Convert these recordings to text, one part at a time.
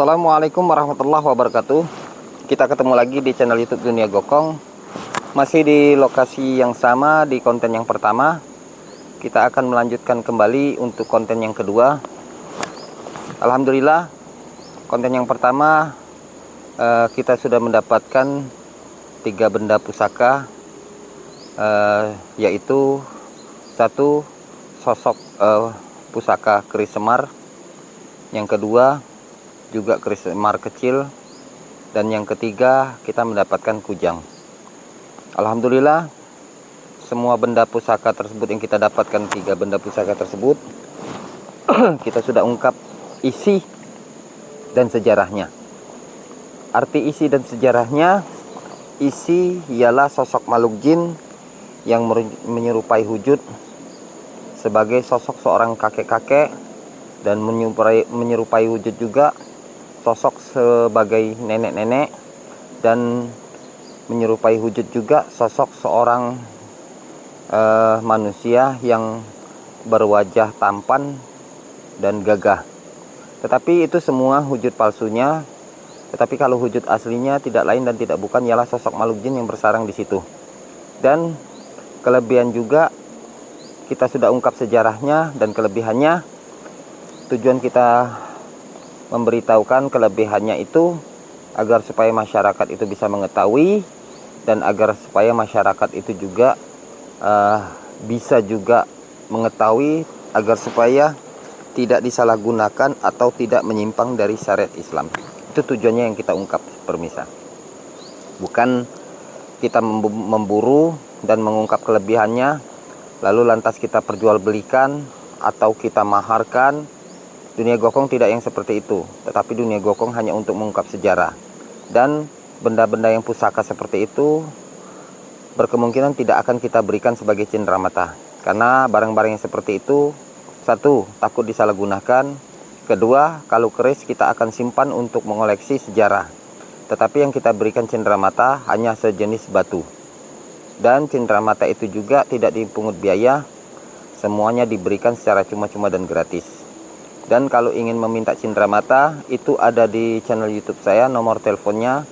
Assalamualaikum warahmatullahi wabarakatuh. Kita ketemu lagi di channel YouTube Dunia Gokong. Masih di lokasi yang sama, di konten yang pertama. Kita akan melanjutkan kembali untuk konten yang kedua. Alhamdulillah, konten yang pertama kita sudah mendapatkan 3 benda pusaka, yaitu satu sosok pusaka keris semar, yang kedua juga keris semar kecil, dan yang ketiga kita mendapatkan kujang. Alhamdulillah, semua benda pusaka tersebut yang kita dapatkan, 3 benda pusaka tersebut kita sudah ungkap isi dan sejarahnya. Arti isi dan sejarahnya, isi ialah sosok makhluk jin yang menyerupai wujud sebagai sosok seorang kakek-kakek, dan menyerupai wujud juga sosok sebagai nenek-nenek, dan menyerupai wujud juga sosok seorang manusia yang berwajah tampan dan gagah. Tetapi itu semua wujud palsunya. Tetapi kalau wujud aslinya tidak lain dan tidak bukan ialah sosok makhluk jin yang bersarang di situ. Dan kelebihan juga kita sudah ungkap sejarahnya dan kelebihannya. Tujuan kita memberitahukan kelebihannya itu agar supaya masyarakat itu bisa mengetahui, dan agar supaya masyarakat itu juga bisa juga mengetahui, agar supaya tidak disalahgunakan atau tidak menyimpang dari syariat Islam. Itu tujuannya yang kita ungkap, permisa. Bukan kita memburu dan mengungkap kelebihannya lalu lantas kita perjualbelikan atau kita maharkan. Dunia Gokong tidak yang seperti itu, tetapi Dunia Gokong hanya untuk mengungkap sejarah. Dan benda-benda yang pusaka seperti itu berkemungkinan tidak akan kita berikan sebagai cenderamata, karena barang-barang yang seperti itu, satu, takut disalahgunakan. Kedua, kalau keris kita akan simpan untuk mengoleksi sejarah. Tetapi yang kita berikan cenderamata hanya sejenis batu. Dan cenderamata itu juga tidak dipungut biaya, semuanya diberikan secara cuma-cuma dan gratis. Dan kalau ingin meminta cenderamata, itu ada di channel YouTube saya, nomor teleponnya.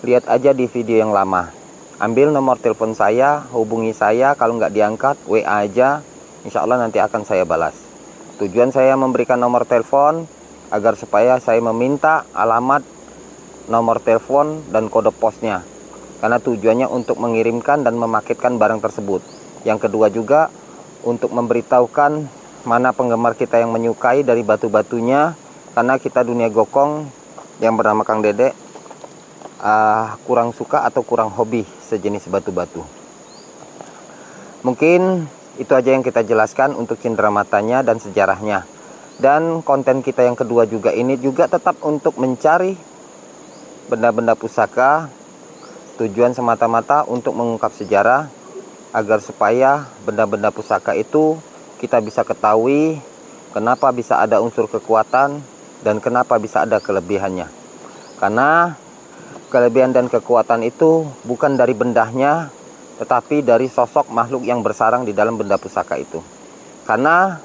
Lihat aja di video yang lama. Ambil nomor telepon saya, hubungi saya. Kalau nggak diangkat, WA aja. Insya Allah nanti akan saya balas. Tujuan saya memberikan nomor telepon agar supaya saya meminta alamat, nomor telepon, dan kode posnya. Karena tujuannya untuk mengirimkan dan memaketkan barang tersebut. Yang kedua juga untuk memberitahukan mana penggemar kita yang menyukai dari batu-batunya, karena kita Dunia Gokong yang bernama Kang Dedek kurang suka atau kurang hobi sejenis batu-batu. Mungkin itu aja yang kita jelaskan untuk cendeраmatanya dan sejarahnya. Dan konten kita yang kedua juga ini juga tetap untuk mencari benda-benda pusaka. Tujuan semata-mata untuk mengungkap sejarah agar supaya benda-benda pusaka itu kita bisa ketahui kenapa bisa ada unsur kekuatan dan kenapa bisa ada kelebihannya. Karena kelebihan dan kekuatan itu bukan dari bendahnya, tetapi dari sosok makhluk yang bersarang di dalam benda pusaka itu. Karena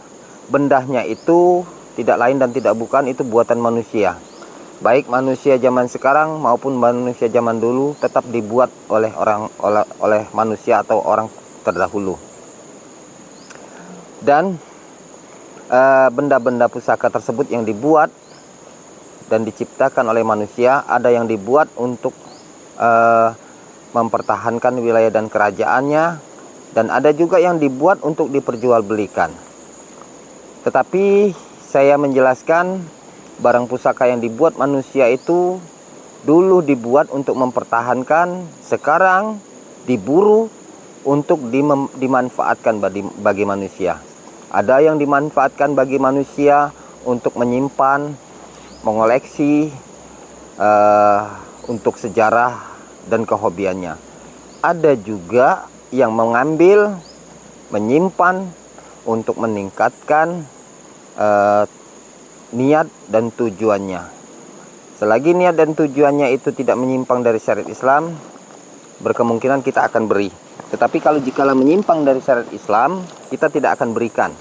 bendahnya itu tidak lain dan tidak bukan itu buatan manusia. Baik manusia zaman sekarang maupun manusia zaman dulu tetap dibuat oleh manusia atau orang terdahulu. Dan benda-benda pusaka tersebut yang dibuat dan diciptakan oleh manusia, ada yang dibuat untuk mempertahankan wilayah dan kerajaannya, dan ada juga yang dibuat untuk diperjualbelikan. Tetapi saya menjelaskan barang pusaka yang dibuat manusia itu dulu dibuat untuk mempertahankan, sekarang diburu untuk dimanfaatkan bagi manusia. Ada yang dimanfaatkan bagi manusia untuk menyimpan, mengoleksi, untuk sejarah dan kehobiannya. Ada juga yang mengambil, menyimpan untuk meningkatkan niat dan tujuannya. Selagi niat dan tujuannya itu tidak menyimpang dari syariat Islam, berkemungkinan kita akan beri. Tetapi kalau jikalau menyimpang dari syariat Islam, kita tidak akan berikan.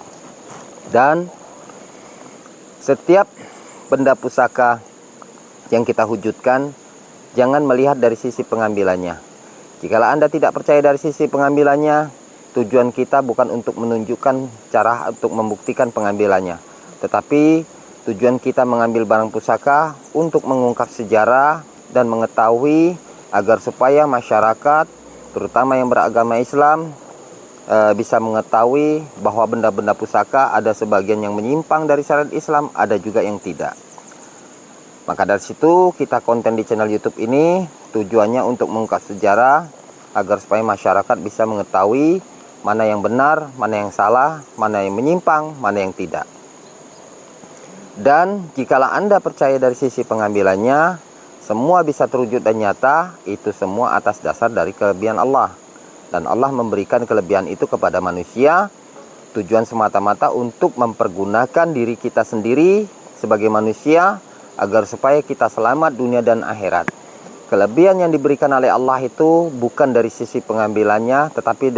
Dan setiap benda pusaka yang kita wujudkan, jangan melihat dari sisi pengambilannya. Jikalau Anda tidak percaya dari sisi pengambilannya, tujuan kita bukan untuk menunjukkan cara untuk membuktikan pengambilannya, tetapi tujuan kita mengambil barang pusaka untuk mengungkap sejarah dan mengetahui agar supaya masyarakat, terutama yang beragama Islam, bisa mengetahui bahwa benda-benda pusaka ada sebagian yang menyimpang dari syariat Islam, ada juga yang tidak. Maka dari situ kita konten di channel YouTube ini tujuannya untuk mengungkap sejarah agar supaya masyarakat bisa mengetahui mana yang benar, mana yang salah, mana yang menyimpang, mana yang tidak. Dan jikalau Anda percaya dari sisi pengambilannya, semua bisa terwujud dan nyata, itu semua atas dasar dari kelebihan Allah. Dan Allah memberikan kelebihan itu kepada manusia, tujuan semata-mata untuk mempergunakan diri kita sendiri sebagai manusia, agar supaya kita selamat dunia dan akhirat. Kelebihan yang diberikan oleh Allah itu bukan dari sisi pengambilannya, tetapi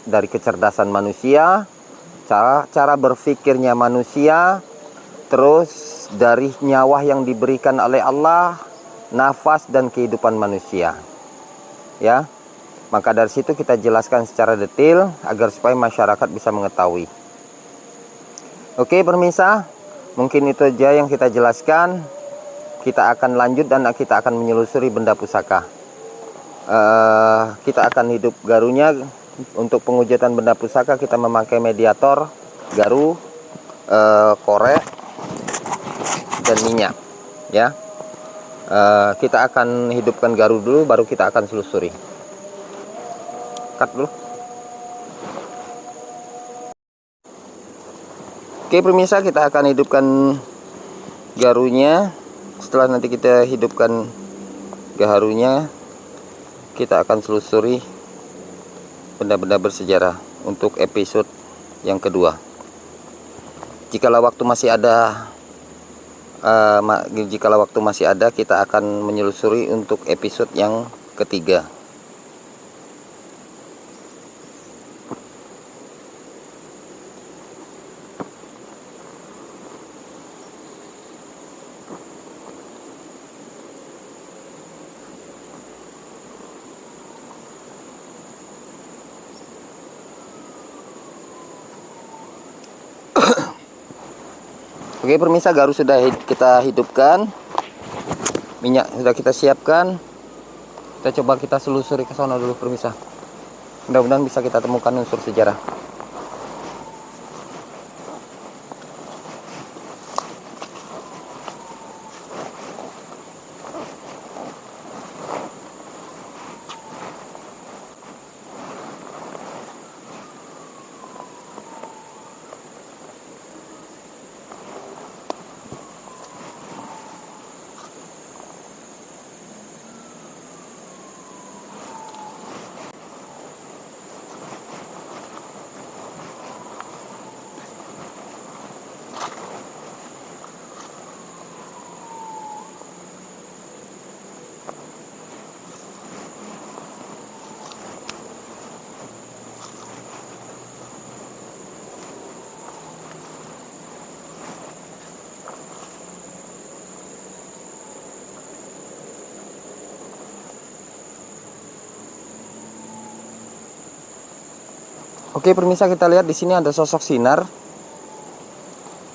dari kecerdasan manusia, cara berpikirnya manusia, terus dari nyawa yang diberikan oleh Allah, nafas dan kehidupan manusia. Ya, maka dari situ kita jelaskan secara detail agar supaya masyarakat bisa mengetahui. Oke, pemirsa, mungkin itu aja yang kita jelaskan. Kita akan lanjut dan kita akan menyelusuri benda pusaka. Kita akan hidup garunya. Untuk pengujian benda pusaka kita memakai mediator, garu, korek, dan minyak. Ya, kita akan hidupkan garu dulu, baru kita akan selusuri. Cut dulu. Oke, pemirsa, kita akan hidupkan garunya. Setelah nanti kita hidupkan garunya, kita akan selusuri benda-benda bersejarah untuk episode yang kedua. Jikalau waktu masih ada, kita akan menyelusuri untuk episode yang ketiga. Oke, pemirsa, garu sudah kita hidupkan, minyak sudah kita siapkan. Kita coba kita selusuri ke sana dulu, pemirsa. Mudah-mudahan bisa kita temukan unsur sejarah. Oke, pemirsa, kita lihat di sini ada sosok sinar.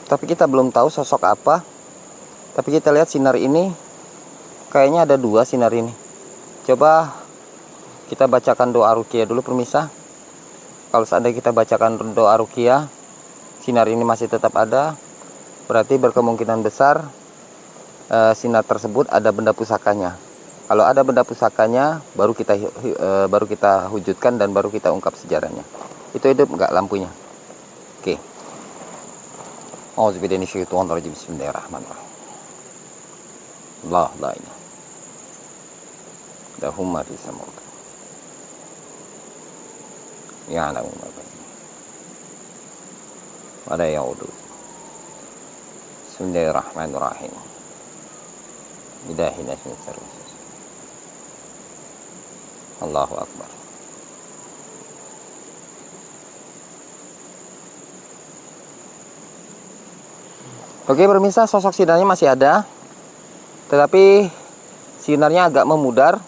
Tapi kita belum tahu sosok apa. Tapi kita lihat sinar ini kayaknya ada dua sinar ini. Coba kita bacakan doa ruqyah dulu, pemirsa. Kalau seandainya kita bacakan doa ruqyah, sinar ini masih tetap ada, berarti berkemungkinan besar sinar tersebut ada benda pusakanya. Kalau ada benda pusakanya, baru kita wujudkan dan baru kita ungkap sejarahnya. Itu hidup enggak lampunya? Oke. Auzubillahi minasyaitonir rajim. Bismillahirrahmanirrahim. La ilaha lahum ma fis samawati. Ya'lamu ma baina. Wa la ya'udu. Bismillahirrahmanirrahim. Bidahina syarri. Allahu akbar. Oke, pemirsa, sosok sinarnya masih ada. tetapi sinarnya agak memudar.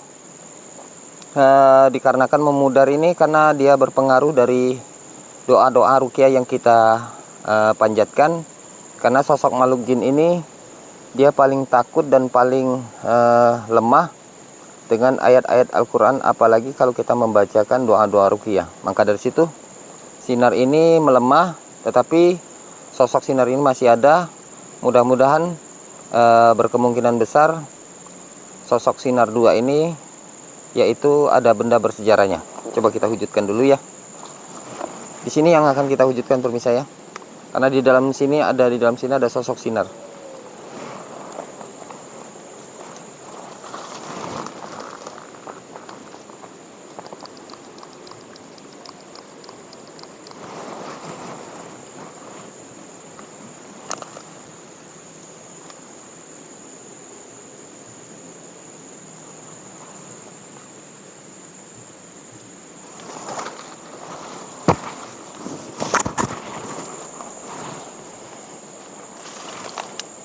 Dikarenakan memudar ini karena dia berpengaruh dari doa-doa ruqyah yang kita panjatkan. Karena sosok makhluk jin ini dia paling takut dan paling lemah dengan ayat-ayat Al-Quran, apalagi kalau kita membacakan doa-doa ruqyah. Maka dari situ sinar ini melemah, tetapi sosok sinar ini masih ada. Mudah-mudahan berkemungkinan besar sosok sinar 2 ini yaitu ada benda bersejarahnya. Coba kita wujudkan dulu ya. Di sini yang akan kita wujudkan permisa ya. Karena di dalam sini ada sosok sinar.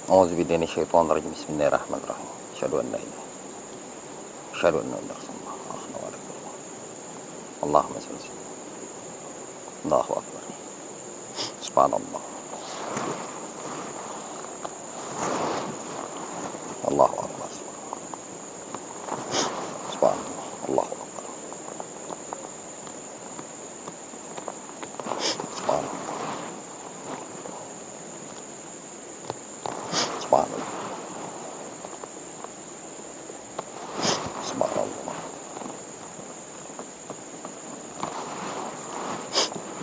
A'udzubillahi minasyaitonirrajim. Bismillahirrahmanirrahim. Asyhadu an la ilaha illallah. Asyhadu anna Muhammadan rasulullah. Allahumma shalli ala sayyidina. Allahu akbar. Subhanallah. Allahu akbar. Subhanallah. Allahu akbar. Subhanallah. Subhanallah. Subhanallah.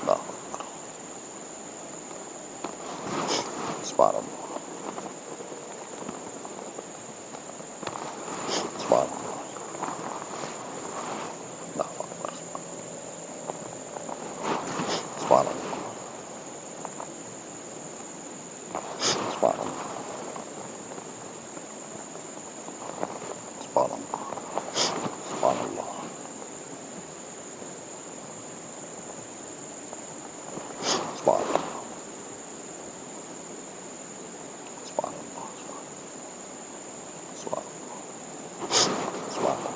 Allahu akbar. Subhanallah. Subhanallah. Allahu akbar. Subhanallah. Subhanallah. Subhanallah. Subhanallah. Subhanallah. Subhanallah. Subhanallah. Subhanallah.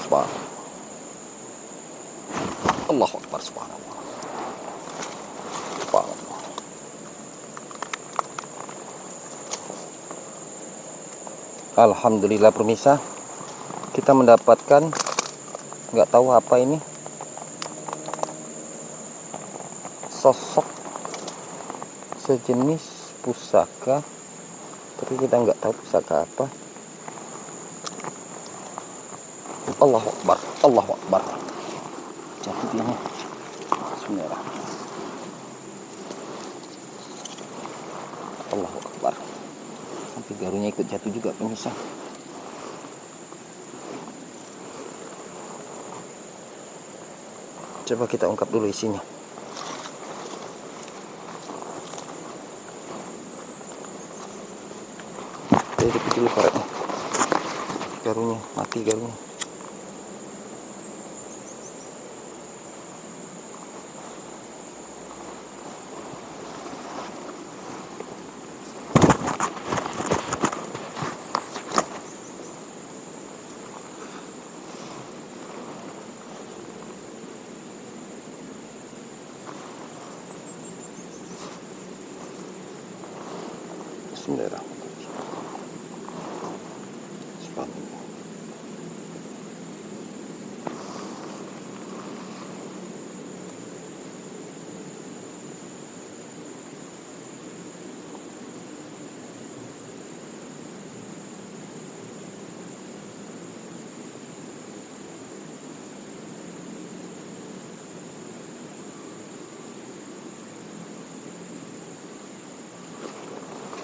Subhanallah. Allahu akbar. Subhanallah. Subhanallah. Alhamdulillah permisa, kita mendapatkan nggak tahu apa ini, sosok sejenis pusaka, tapi kita nggak tahu pusaka apa. Allahu akbar. Allahu akbar. Jatuh dia. Bismillah. Allahu akbar. Sampai garunya ikut jatuh juga pemirsa. Coba kita ungkap dulu isinya. Jadi dulu koreknya. Garunya mati garunya. Bismillahirrahmanirrahim. Subhanallah.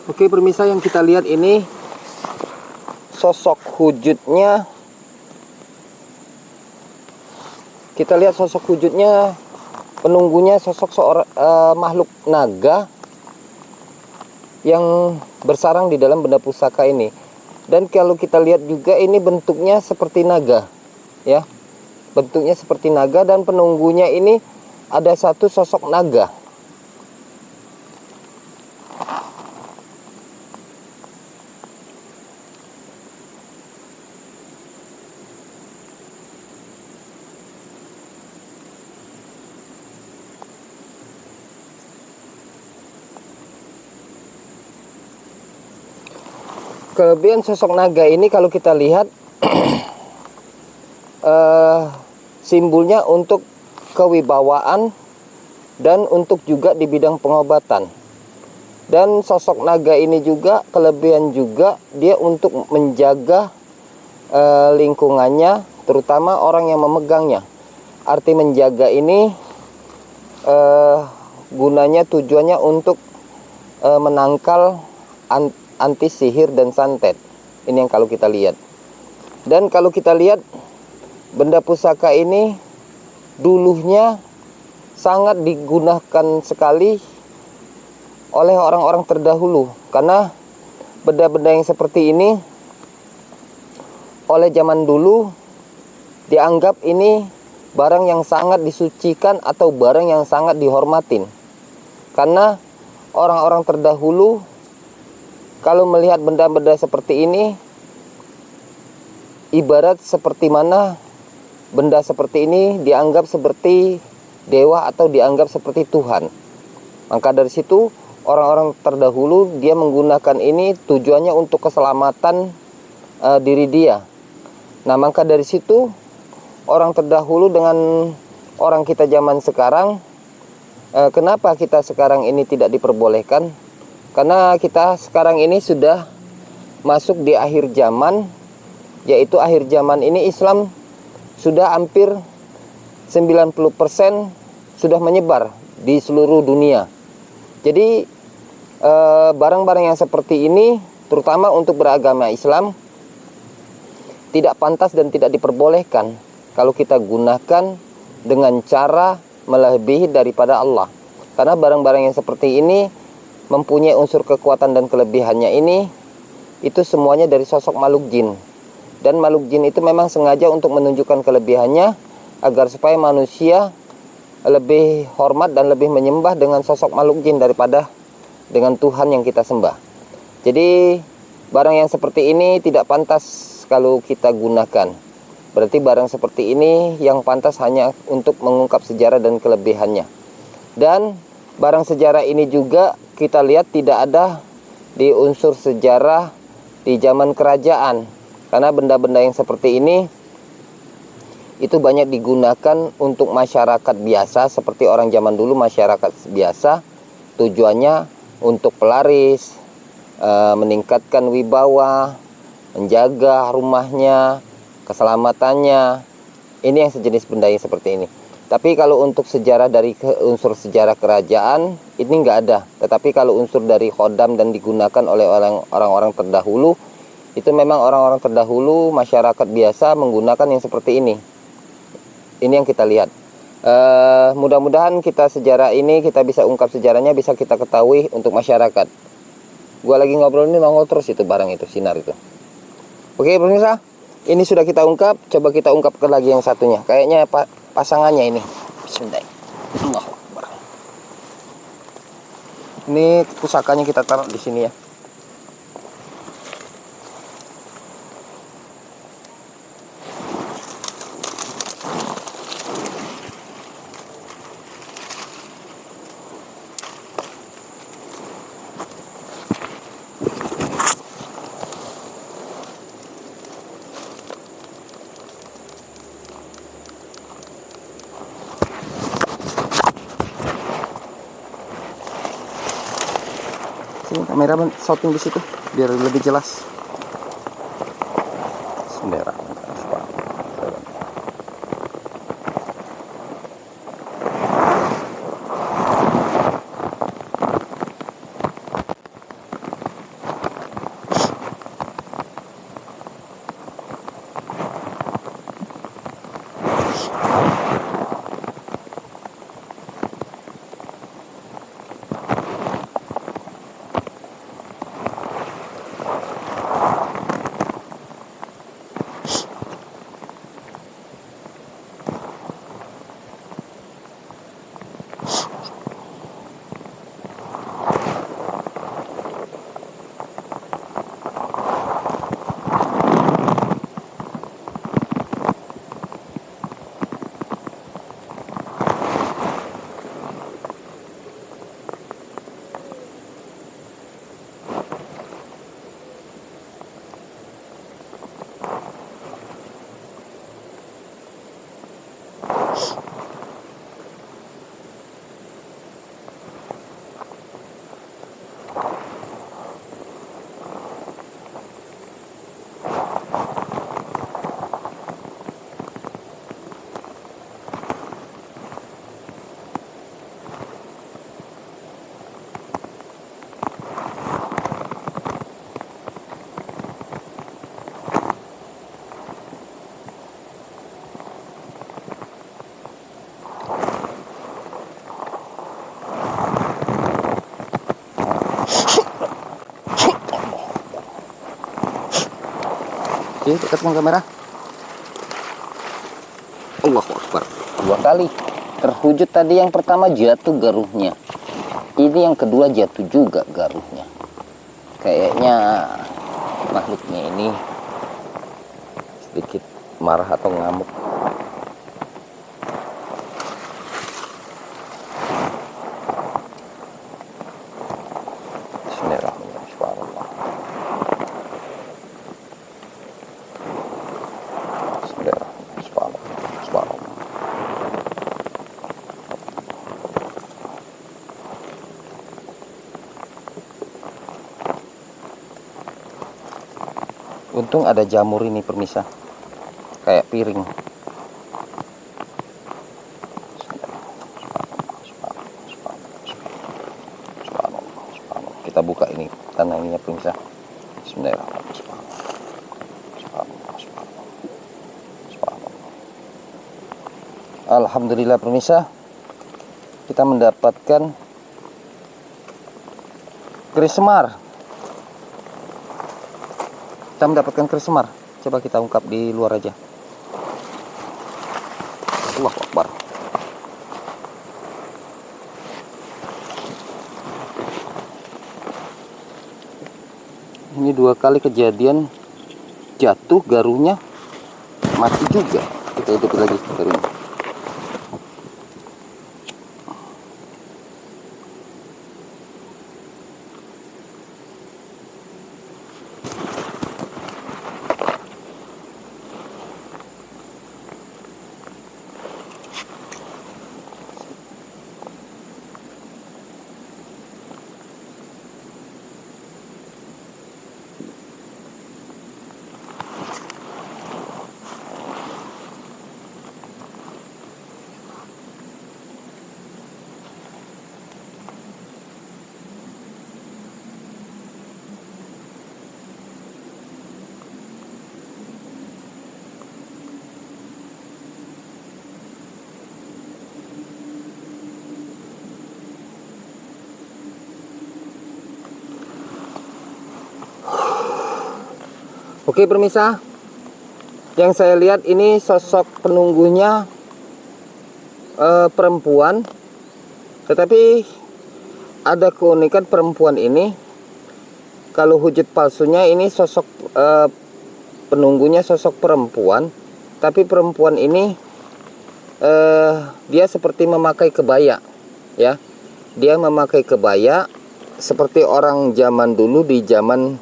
Oke pemirsa, yang kita lihat ini sosok wujudnya. Kita lihat sosok wujudnya, penunggunya sosok seorang makhluk naga yang bersarang di dalam benda pusaka ini. Dan kalau kita lihat juga ini bentuknya seperti naga, ya. Bentuknya seperti naga, dan penunggunya ini ada satu sosok naga. Kelebihan sosok naga ini kalau kita lihat simbolnya untuk kewibawaan dan untuk juga di bidang pengobatan. Dan sosok naga ini juga kelebihan juga dia untuk menjaga lingkungannya, terutama orang yang memegangnya. Arti menjaga ini gunanya, tujuannya untuk menangkal anti sihir dan santet. Ini yang kalau kita lihat. Dan kalau kita lihat benda pusaka ini dulunya sangat digunakan sekali oleh orang-orang terdahulu, karena benda-benda yang seperti ini oleh zaman dulu dianggap ini barang yang sangat disucikan atau barang yang sangat dihormatin. Karena orang-orang terdahulu kalau melihat benda-benda seperti ini, ibarat seperti mana benda seperti ini dianggap seperti dewa atau dianggap seperti Tuhan. Maka dari situ orang-orang terdahulu dia menggunakan ini tujuannya untuk keselamatan diri dia. Nah, maka dari situ orang terdahulu dengan orang kita zaman sekarang, kenapa kita sekarang ini tidak diperbolehkan? Karena kita sekarang ini sudah masuk di akhir zaman, yaitu akhir zaman ini Islam sudah hampir 90% sudah menyebar di seluruh dunia. Jadi barang-barang yang seperti ini, terutama untuk beragama Islam, tidak pantas dan tidak diperbolehkan kalau kita gunakan dengan cara melebihi daripada Allah. Karena barang-barang yang seperti ini mempunyai unsur kekuatan dan kelebihannya ini, itu semuanya dari sosok makhluk jin. Dan makhluk jin itu memang sengaja untuk menunjukkan kelebihannya agar supaya manusia lebih hormat dan lebih menyembah dengan sosok makhluk jin daripada dengan Tuhan yang kita sembah. Jadi barang yang seperti ini tidak pantas kalau kita gunakan. Berarti barang seperti ini yang pantas hanya untuk mengungkap sejarah dan kelebihannya. Dan barang sejarah ini juga kita lihat tidak ada di unsur sejarah di zaman kerajaan. Karena benda-benda yang seperti ini itu banyak digunakan untuk masyarakat biasa, seperti orang zaman dulu masyarakat biasa, tujuannya untuk pelaris, meningkatkan wibawa, menjaga rumahnya, keselamatannya. Ini yang sejenis benda yang seperti ini. Tapi kalau untuk sejarah dari unsur sejarah kerajaan ini nggak ada. Tetapi kalau unsur dari khodam dan digunakan oleh orang-orang terdahulu, itu memang orang-orang terdahulu masyarakat biasa menggunakan yang seperti ini. Ini yang kita lihat. Mudah-mudahan kita sejarah ini kita bisa ungkap sejarahnya, bisa kita ketahui untuk masyarakat. Gua lagi ngobrol ini nongol terus itu barang itu, sinar itu. Oke pemirsa, ini sudah kita ungkap. Coba kita ungkapkan lagi yang satunya. Kayaknya pasangannya ini. Bismillah. Allahu Akbar. Ini pusakanya kita taruh di sini ya. Sini kameramen shooting di situ biar lebih jelas. Bismillahirrahmanirrahim. Oke, dekatkan kamera. Allahu Akbar. 2 kali terwujud. Tadi yang pertama jatuh garuhnya, ini yang kedua jatuh juga garuhnya. Kayaknya makhluknya ini sedikit marah atau ngamuk. Untung ada jamur ini permisa, kayak piring. Kita buka ini tanahnya permisa. Bismillahirrahmanirrahim. Alhamdulillah permisa, kita mendapatkan keris semar. Kita mendapatkan keris semar. Coba kita ungkap di luar aja. Allahu Akbar. Ini 2 kali kejadian jatuh garuhnya mati juga. Kita hidup lagi garuhnya. Oke permisa, yang saya lihat ini sosok penunggunya perempuan, tetapi ada keunikan perempuan ini. Kalau wujud palsunya ini sosok penunggunya sosok perempuan, tapi perempuan ini dia seperti memakai kebaya, ya. Dia memakai kebaya seperti orang zaman dulu, di zaman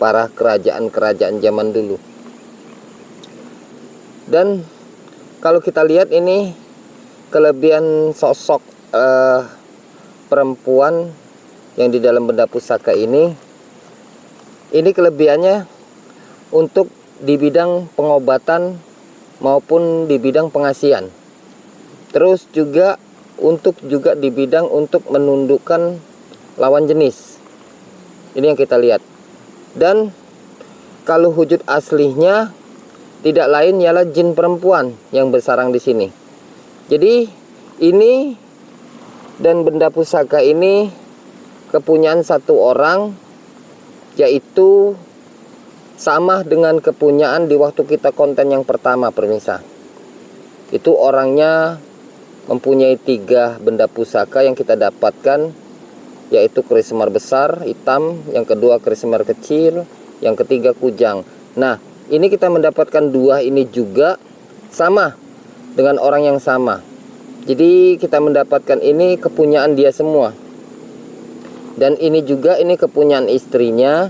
para kerajaan-kerajaan zaman dulu. Dan kalau kita lihat ini kelebihan sosok perempuan yang di dalam benda pusaka ini kelebihannya untuk di bidang pengobatan maupun di bidang pengasihan. Terus juga di bidang untuk menundukkan lawan jenis. Ini yang kita lihat. Dan kalau wujud aslinya tidak lain ialah jin perempuan yang bersarang di sini. Jadi ini dan benda pusaka ini kepunyaan satu orang, yaitu sama dengan kepunyaan di waktu kita konten yang pertama permisa. Itu orangnya mempunyai 3 benda pusaka yang kita dapatkan, yaitu keris semar besar hitam, yang kedua keris semar kecil, yang ketiga kujang. Nah, ini kita mendapatkan 2 ini juga sama dengan orang yang sama. Jadi kita mendapatkan ini kepunyaan dia semua. Dan ini juga ini kepunyaan istrinya,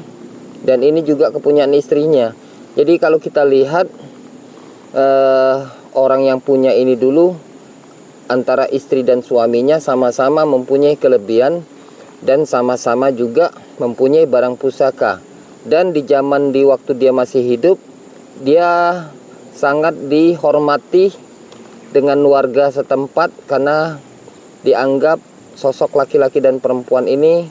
dan ini juga kepunyaan istrinya. Jadi kalau kita lihat orang yang punya ini dulu, antara istri dan suaminya sama-sama mempunyai kelebihan dan sama-sama juga mempunyai barang pusaka. Dan di waktu dia masih hidup, dia sangat dihormati dengan warga setempat, karena dianggap sosok laki-laki dan perempuan ini,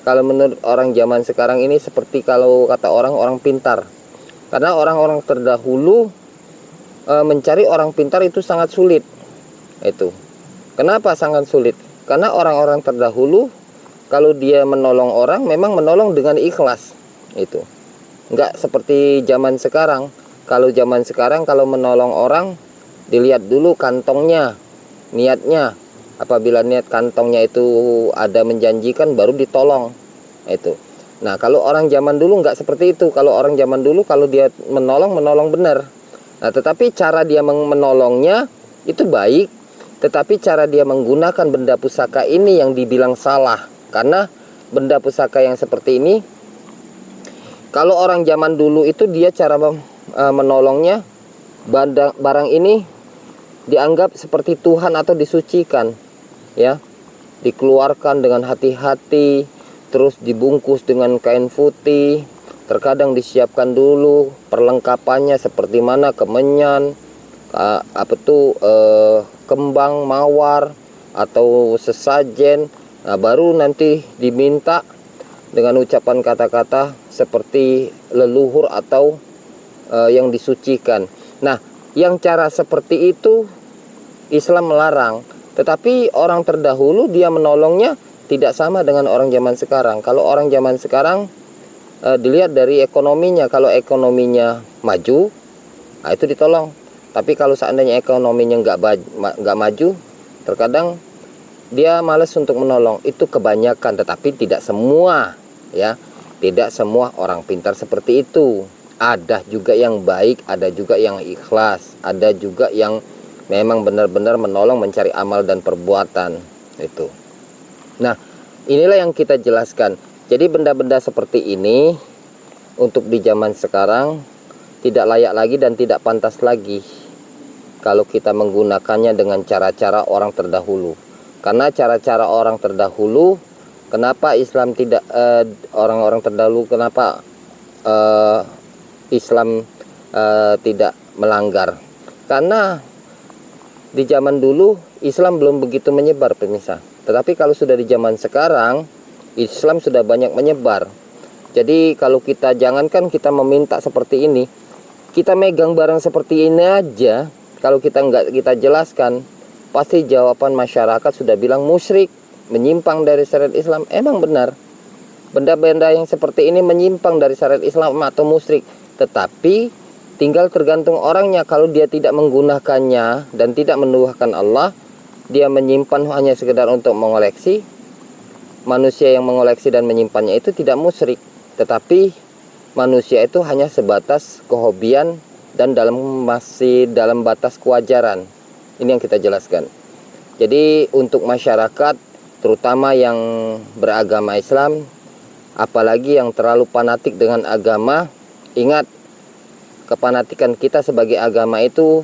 kalau menurut orang zaman sekarang ini, seperti kalau kata orang pintar. Karena orang-orang terdahulu mencari orang pintar itu sangat sulit. Itu kenapa sangat sulit? Karena orang-orang terdahulu kalau dia menolong orang, memang menolong dengan ikhlas. Itu Nggak seperti zaman sekarang. Kalau zaman sekarang kalau menolong orang, dilihat dulu kantongnya, niatnya. Apabila niat kantongnya itu ada menjanjikan, baru ditolong. Itu. Nah, kalau orang zaman dulu nggak seperti itu. Kalau orang zaman dulu kalau dia menolong benar. Nah, tetapi cara dia menolongnya itu baik, tetapi cara dia menggunakan benda pusaka ini yang dibilang salah. Karena benda pusaka yang seperti ini, kalau orang zaman dulu itu dia cara menolongnya, barang ini dianggap seperti Tuhan atau disucikan, ya, dikeluarkan dengan hati-hati, terus dibungkus dengan kain putih, terkadang disiapkan dulu perlengkapannya seperti mana kemenyan, kembang mawar atau sesajen. Nah, baru nanti diminta dengan ucapan kata-kata seperti leluhur atau yang disucikan. Nah, yang cara seperti itu Islam melarang. Tetapi orang terdahulu dia menolongnya tidak sama dengan orang zaman sekarang. Kalau orang zaman sekarang dilihat dari ekonominya. Kalau ekonominya maju, nah itu ditolong. Tapi kalau seandainya ekonominya nggak maju, terkadang dia malas untuk menolong. Itu kebanyakan, tetapi tidak semua, ya. Tidak semua orang pintar seperti itu. Ada juga yang baik, ada juga yang ikhlas, ada juga yang memang benar-benar menolong mencari amal dan perbuatan itu. Nah, inilah yang kita jelaskan. Jadi benda-benda seperti ini untuk di zaman sekarang tidak layak lagi dan tidak pantas lagi kalau kita menggunakannya dengan cara-cara orang terdahulu. Karena cara-cara orang terdahulu, kenapa Islam tidak orang-orang terdahulu kenapa Islam tidak melanggar? Karena di zaman dulu Islam belum begitu menyebar, pemirsa. Tetapi kalau sudah di zaman sekarang, Islam sudah banyak menyebar. Jadi kalau kita jangankan kita meminta seperti ini, kita megang barang seperti ini aja, kalau kita jelaskan, pasti jawaban masyarakat sudah bilang musyrik, menyimpang dari syariat Islam. Emang benar, benda-benda yang seperti ini menyimpang dari syariat Islam atau musyrik. Tetapi tinggal tergantung orangnya. Kalau dia tidak menggunakannya dan tidak menuhankan Allah, dia menyimpan hanya sekedar untuk mengoleksi. Manusia yang mengoleksi dan menyimpannya itu tidak musyrik, tetapi manusia itu hanya sebatas kehobian dan masih dalam batas kewajaran. Ini yang kita jelaskan. Jadi untuk masyarakat, terutama yang beragama Islam, apalagi yang terlalu fanatik dengan agama, ingat, kefanatikan kita sebagai agama itu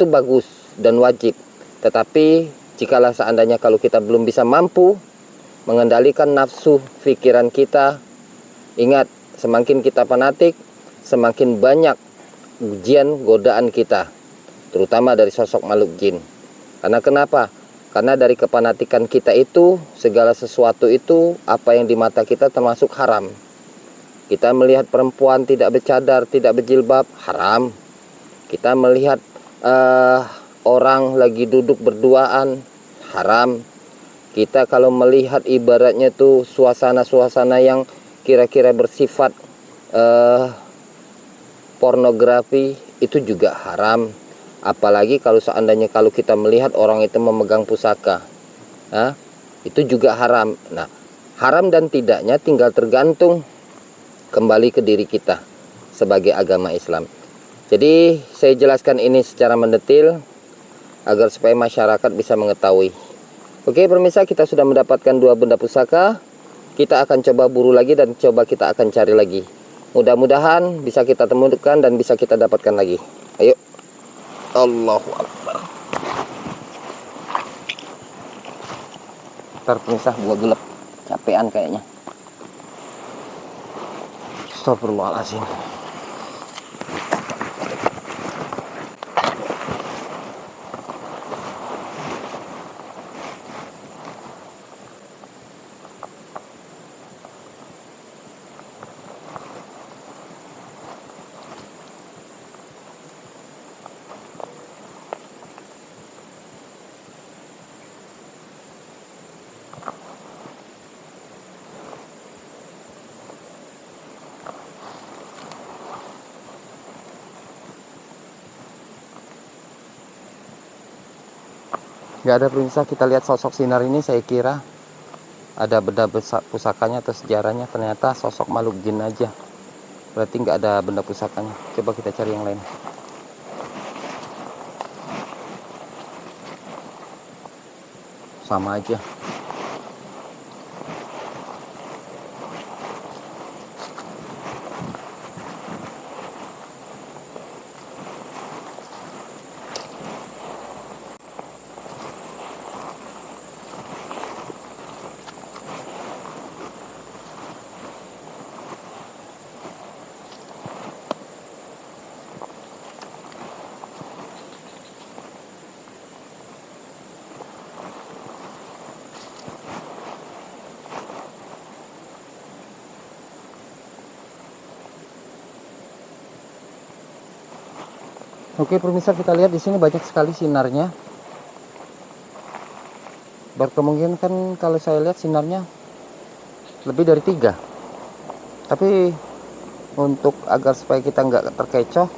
bagus dan wajib. Tetapi jikalau seandainya kalau kita belum bisa mampu mengendalikan nafsu pikiran kita, ingat, semakin kita fanatik, semakin banyak ujian godaan kita, terutama dari sosok makhluk jin. Karena kenapa? Karena dari kefanatikan kita itu, segala sesuatu itu, apa yang di mata kita termasuk haram. Kita melihat perempuan tidak bercadar, tidak berjilbab, haram. Kita melihat orang lagi duduk berduaan, haram. Kita kalau melihat ibaratnya tuh suasana-suasana yang kira-kira bersifat pornografi, itu juga haram. Apalagi kalau seandainya kalau kita melihat orang itu memegang pusaka, itu juga haram. Nah, haram dan tidaknya tinggal tergantung kembali ke diri kita sebagai agama Islam. Jadi saya jelaskan ini secara mendetil agar supaya masyarakat bisa mengetahui. Oke pemirsa, kita sudah mendapatkan 2 benda pusaka. Kita akan coba buru lagi dan kita akan cari lagi. Mudah-mudahan bisa kita temukan dan bisa kita dapatkan lagi. Ayo. Allahu Akbar. Ntar pemirsa, gua gelap, capean kayaknya. Astagfirullahaladzim. Nggak ada pemirsa. Kita lihat sosok sinar ini, saya kira ada benda pusakanya atau sejarahnya. Ternyata sosok makhluk jin aja, berarti nggak ada benda pusakanya. Coba kita cari yang lain. Sama aja. Oke pemirsa, kita lihat di sini banyak sekali sinarnya. Berkemungkinan kan kalau saya lihat sinarnya lebih dari 3. Tapi untuk agar supaya kita nggak terkecoh,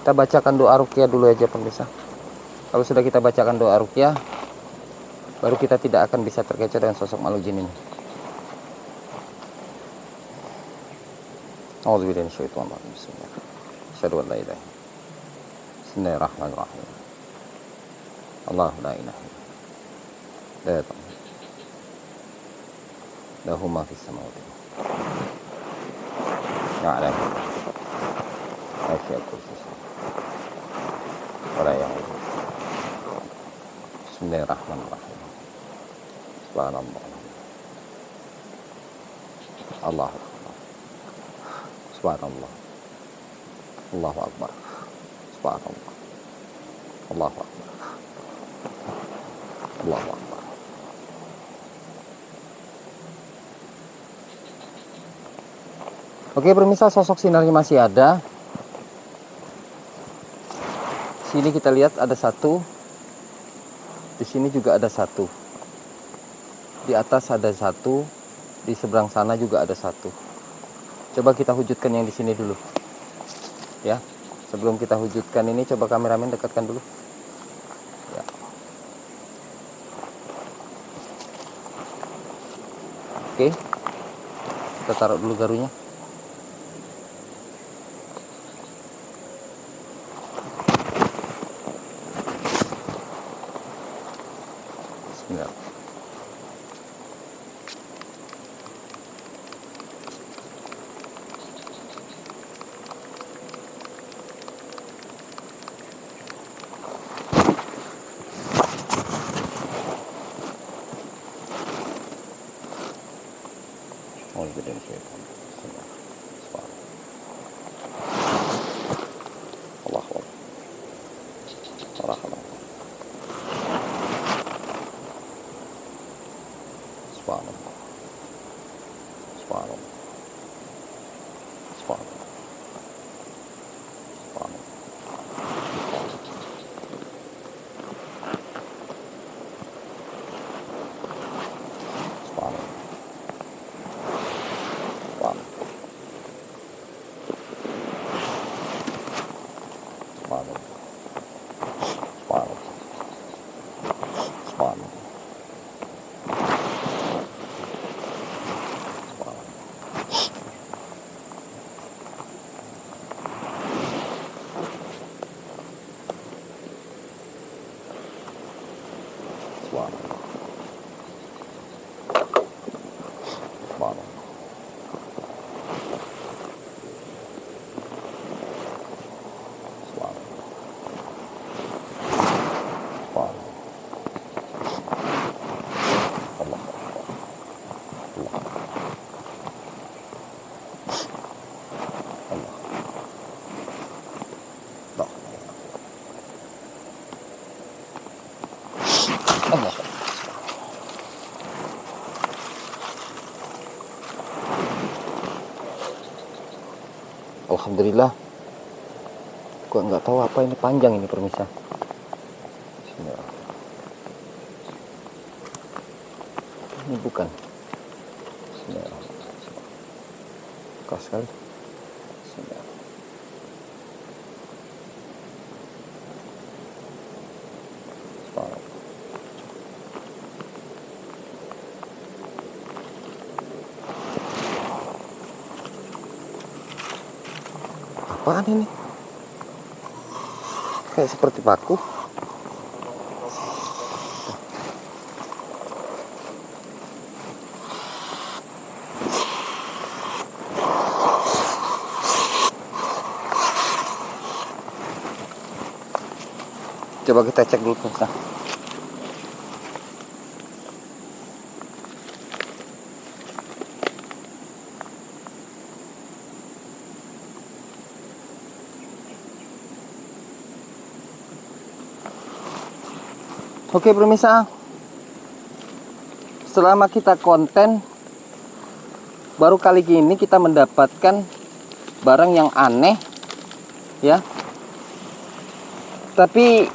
kita bacakan doa ruqyah dulu aja pemirsa. Kalau sudah kita bacakan doa ruqyah, baru kita tidak akan bisa terkecoh dengan sosok makhluk jin ini. A'udzubillahi minasyaitonir rajim. Bismillah. Asyhadu an la ilaha illallah. Bismillahirrahmanirrahim. Allah la ilaha illallah. Lahu ma fis samawati. Ya'lam. Asya kursi. Wala ya'lam. Bismillahirrahmanirrahim. Subhanallah. Allah Akbar. Subhanallah. Allahu Akbar. Subhanallah. Allahu Akbar. Allahu Akbar. Oke pemirsa, sosok sinarnya masih ada. Sini kita lihat ada 1. Di sini juga ada 1. Di atas ada 1. Di seberang sana juga ada 1. Coba kita wujudkan yang di sini dulu. Ya. Sebelum kita wujudkan ini, coba kameramen dekatkan dulu. Ya. Oke. Kita taruh dulu garunya. Bismillah. Allah. Alhamdulillah. Gua nggak tahu apa ini, panjang ini pemirsa. Bismillah. Ini bukan. Bismillah. Keras sekali. Bismillah. apaan ini? Kayak seperti paku. Coba kita cek dulu pemirsa. Oke pemirsa, selama kita konten, baru kali ini kita mendapatkan barang yang aneh ya. Tapi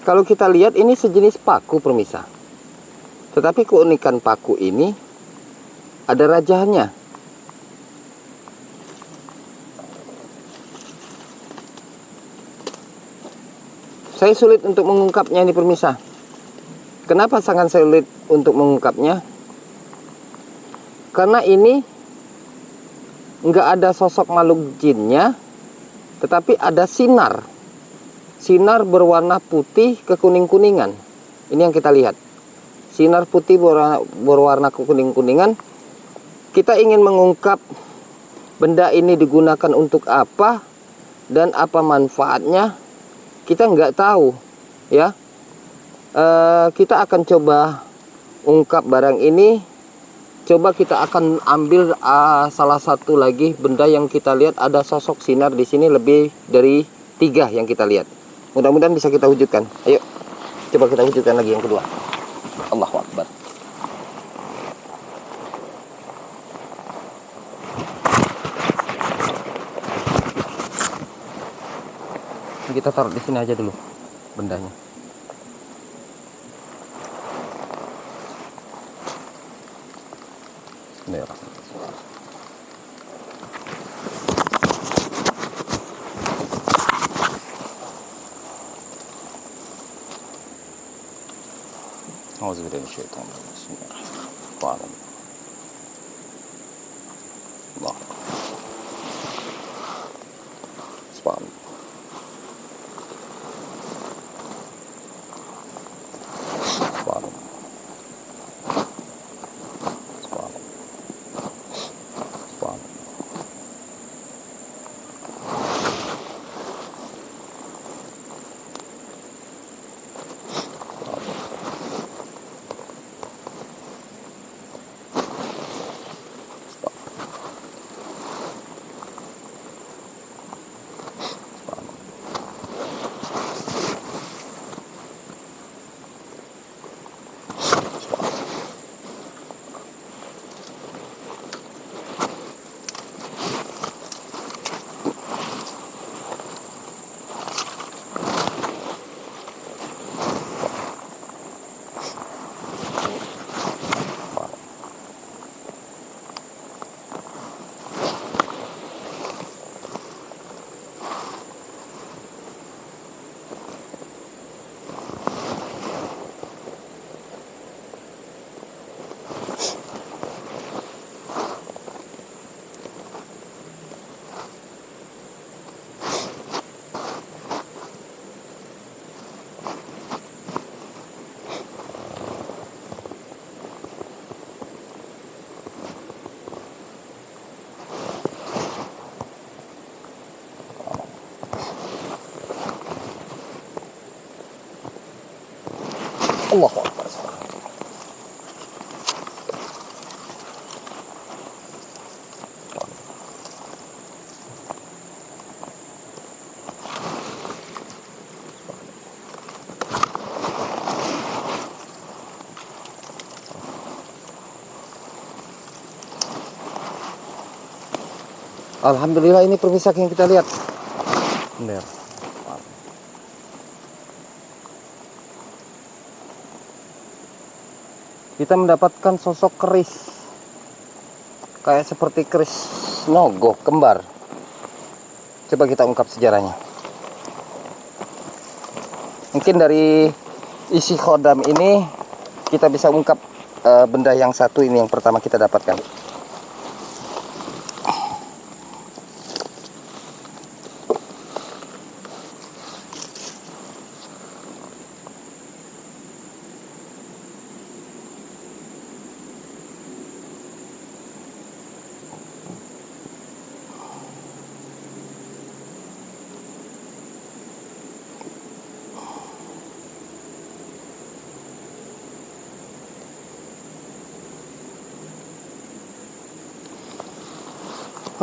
kalau kita lihat ini sejenis paku pemirsa. Tetapi keunikan paku ini ada rajahnya. Saya sulit untuk mengungkapnya ini pemirsa. Kenapa sangat sulit untuk mengungkapnya? Karena ini nggak ada sosok makhluk jinnya, tetapi ada sinar berwarna putih kekuning-kuningan. Ini yang kita lihat, sinar putih berwarna kekuning-kuningan. Kita ingin mengungkap benda ini digunakan untuk apa dan apa manfaatnya, kita nggak tahu ya. Kita akan coba ungkap barang ini. Coba kita akan ambil salah satu lagi benda yang kita lihat ada sosok sinar di sini, lebih dari 3 yang kita lihat. Mudah-mudahan bisa kita wujudkan. Ayo, coba kita wujudkan lagi yang kedua. Allahu Akbar. Kita taruh di sini aja dulu bendanya. Allahu Akbar. Alhamdulillah, ini pemirsa yang kita lihat. Benar. Kita mendapatkan sosok keris, kayak seperti keris Nogo kembar. Coba kita ungkap sejarahnya. Mungkin dari isi khodam ini kita bisa ungkap benda yang satu ini yang pertama kita dapatkan.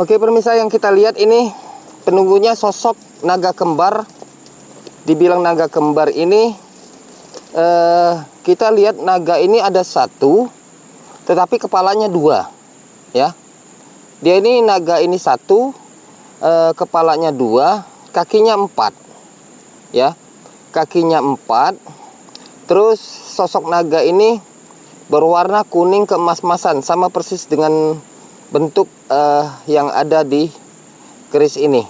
Oke pemirsa, yang kita lihat ini penunggunya sosok naga kembar. Dibilang naga kembar ini, kita lihat naga ini ada satu, tetapi kepalanya dua, ya. Dia ini naga ini satu, kepalanya dua, kakinya empat, ya. Kakinya empat. Terus sosok naga ini berwarna kuning keemas-emasan, sama persis dengan bentuk yang ada di keris ini.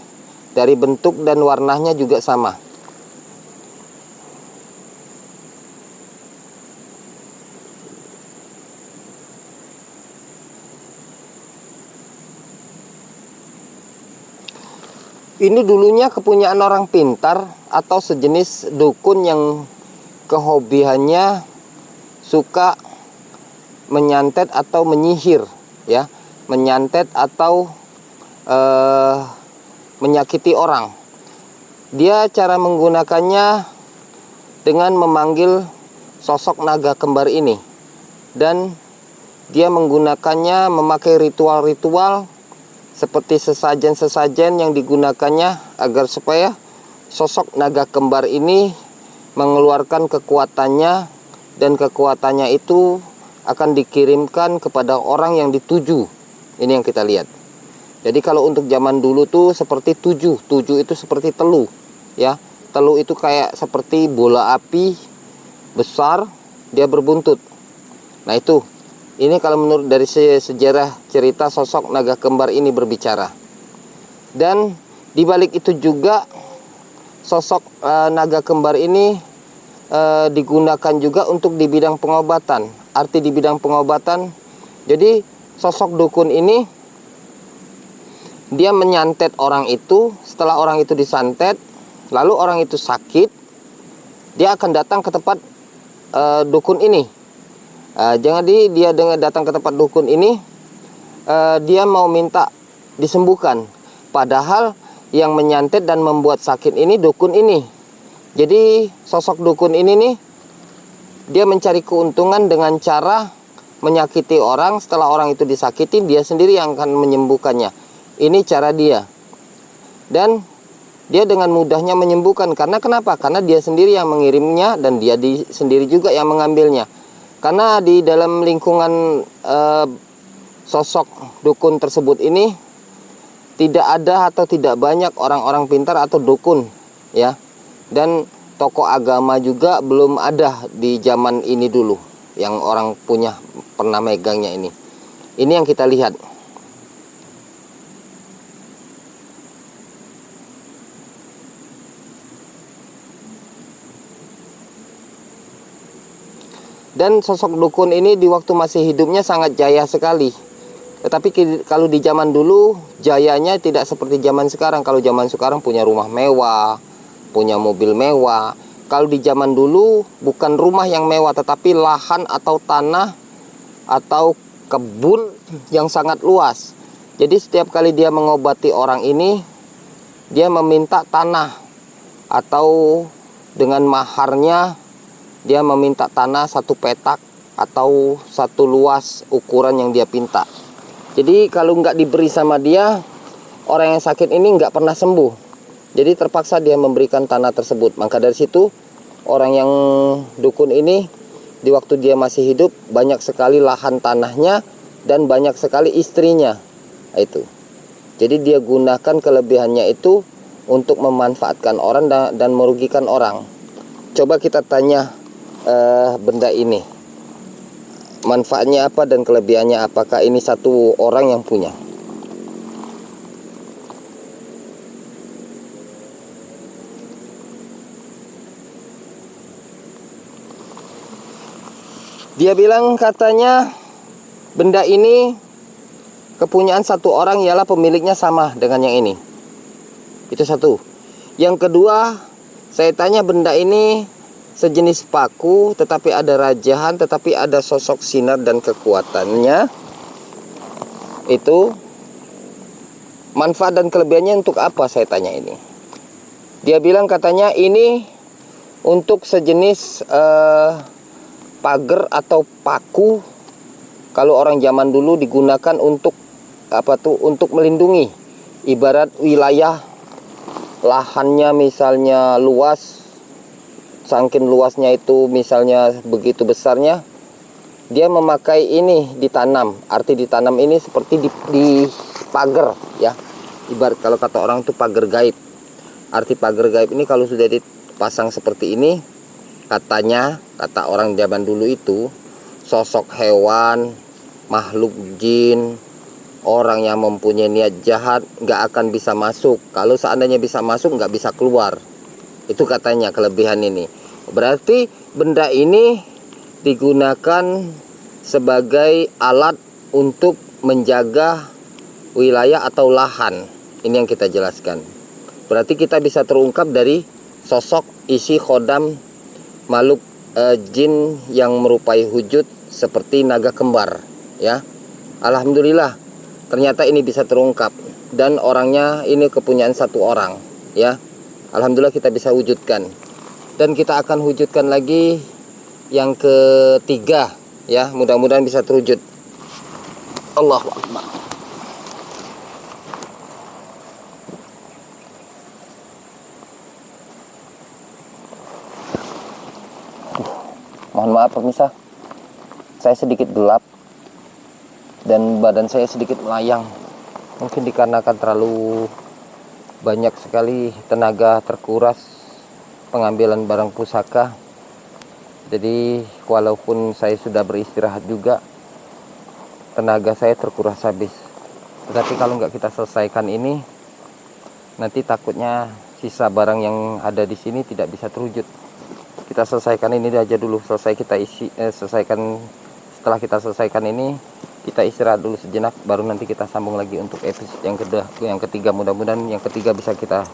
Dari bentuk dan warnanya juga sama. Ini dulunya kepunyaan orang pintar atau sejenis dukun yang kehobiannya suka menyantet atau menyihir, ya, menyantet atau menyakiti orang. Dia cara menggunakannya dengan memanggil sosok naga kembar ini, dan dia menggunakannya memakai ritual-ritual seperti sesajen-sesajen yang digunakannya agar supaya sosok naga kembar ini mengeluarkan kekuatannya, dan kekuatannya itu akan dikirimkan kepada orang yang dituju. Ini yang kita lihat. Jadi kalau untuk zaman dulu tuh seperti tujuh itu seperti telu, ya. Telu itu kayak seperti bola api besar, dia berbuntut. Nah itu, ini kalau menurut dari sejarah cerita sosok naga kembar ini berbicara. Dan di balik itu juga sosok naga kembar ini digunakan juga untuk di bidang pengobatan. Arti di bidang pengobatan, jadi sosok dukun ini dia menyantet orang itu. Setelah orang itu disantet, lalu orang itu sakit, dia akan datang ke tempat dukun ini. Jangan dia datang ke tempat dukun ini, dia mau minta disembuhkan. Padahal yang menyantet dan membuat sakit ini dukun ini. Jadi sosok dukun ini nih, dia mencari keuntungan dengan cara menyakiti orang. Setelah orang itu disakiti, dia sendiri yang akan menyembuhkannya. Ini cara dia. Dan dia dengan mudahnya menyembuhkan. Karena kenapa? Karena dia sendiri yang mengirimnya, dan dia sendiri juga yang mengambilnya. Karena di dalam lingkungan sosok dukun tersebut ini tidak ada atau tidak banyak orang-orang pintar atau dukun, ya. Dan tokoh agama juga belum ada di zaman ini dulu yang orang pernah megangnya ini. Ini yang kita lihat. Dan sosok dukun ini di waktu masih hidupnya sangat jaya sekali. Tetapi kalau di zaman dulu, jayanya tidak seperti zaman sekarang. Kalau zaman sekarang punya rumah mewah, punya mobil mewah. Kalau di zaman dulu bukan rumah yang mewah, tetapi lahan atau tanah atau kebun yang sangat luas. Jadi setiap kali dia mengobati orang ini, dia meminta tanah, atau dengan maharnya dia meminta tanah satu petak atau satu luas ukuran yang dia pinta. Jadi kalau nggak diberi sama dia, orang yang sakit ini nggak pernah sembuh. Jadi terpaksa dia memberikan tanah tersebut. Maka dari situ orang yang dukun ini di waktu dia masih hidup banyak sekali lahan tanahnya dan banyak sekali istrinya. Itu. Jadi dia gunakan kelebihannya itu untuk memanfaatkan orang dan merugikan orang. Coba kita tanya benda ini, manfaatnya apa dan kelebihannya, apakah ini satu orang yang punya. Dia bilang katanya benda ini kepunyaan satu orang, ialah pemiliknya sama dengan yang ini. Itu satu. Yang kedua, saya tanya benda ini sejenis paku, tetapi ada rajahan, tetapi ada sosok sinar dan kekuatannya. Itu manfaat dan kelebihannya untuk apa, saya tanya ini. Dia bilang katanya ini untuk sejenis pagar atau paku. Kalau orang zaman dulu digunakan untuk untuk melindungi. Ibarat wilayah lahannya misalnya luas, saking luasnya itu misalnya begitu besarnya, dia memakai ini ditanam. Arti ditanam ini seperti di pagar ya. Ibarat kalau kata orang itu pagar gaib. Arti pagar gaib ini kalau sudah dipasang seperti ini, katanya, kata orang zaman dulu itu, sosok hewan, makhluk jin, orang yang mempunyai niat jahat nggak akan bisa masuk. Kalau seandainya bisa masuk, nggak bisa keluar. Itu katanya kelebihan ini. Berarti benda ini digunakan sebagai alat untuk menjaga wilayah atau lahan. Ini yang kita jelaskan. Berarti kita bisa terungkap dari sosok isi khodam makhluk jin yang merupai wujud seperti naga kembar ya. Alhamdulillah ternyata ini bisa terungkap, dan orangnya ini kepunyaan satu orang ya. Alhamdulillah kita bisa wujudkan, dan kita akan wujudkan lagi yang ketiga ya, mudah-mudahan bisa terwujud. Allahu Akbar. Mohon maaf pemirsa, saya sedikit gelap dan badan saya sedikit melayang. Mungkin dikarenakan terlalu banyak sekali tenaga terkuras pengambilan barang pusaka. Jadi walaupun saya sudah beristirahat juga, tenaga saya terkuras habis. Tetapi kalau nggak kita selesaikan ini, nanti takutnya sisa barang yang ada di sini tidak bisa terwujud. Kita selesaikan ini aja dulu, selesaikan. Setelah kita selesaikan ini, kita istirahat dulu sejenak, baru nanti kita sambung lagi untuk episode yang ketiga. Mudah-mudahan yang ketiga bisa kita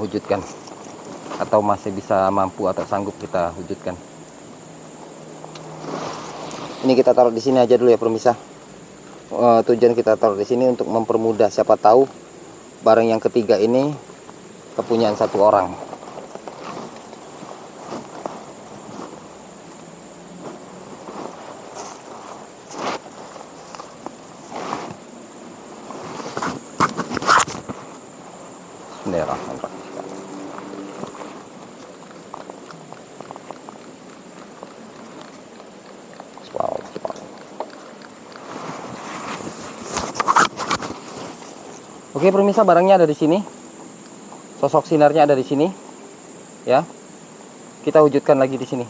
wujudkan, atau masih bisa mampu atau sanggup kita wujudkan. Ini kita taruh di sini aja dulu ya pemirsa. Tujuan kita taruh di sini untuk mempermudah, siapa tahu barang yang ketiga ini kepunyaan satu orang. Oke pemirsa, barangnya ada di sini, sosok sinarnya ada di sini, ya. Kita wujudkan lagi di sini.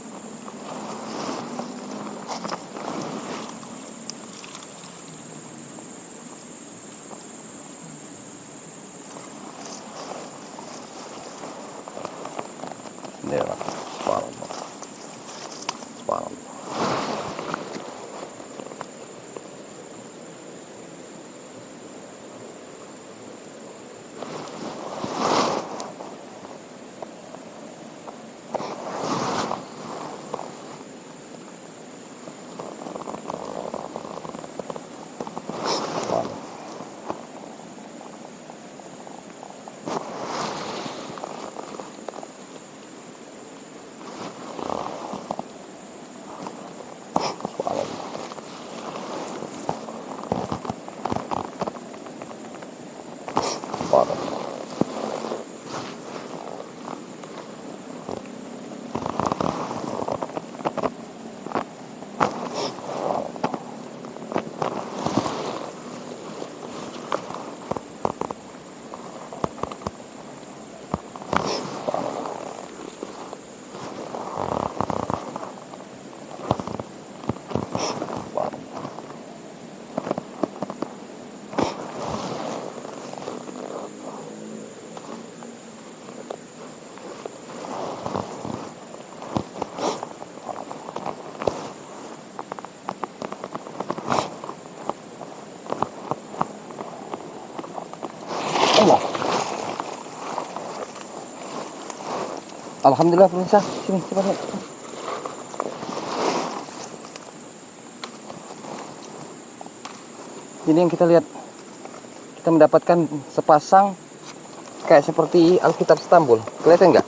Allah. Alhamdulillah pemirsa, sini cepat lihat. Ini yang kita lihat. Kita mendapatkan sepasang kayak seperti Alkitab Istanbul. Kelihatan nggak?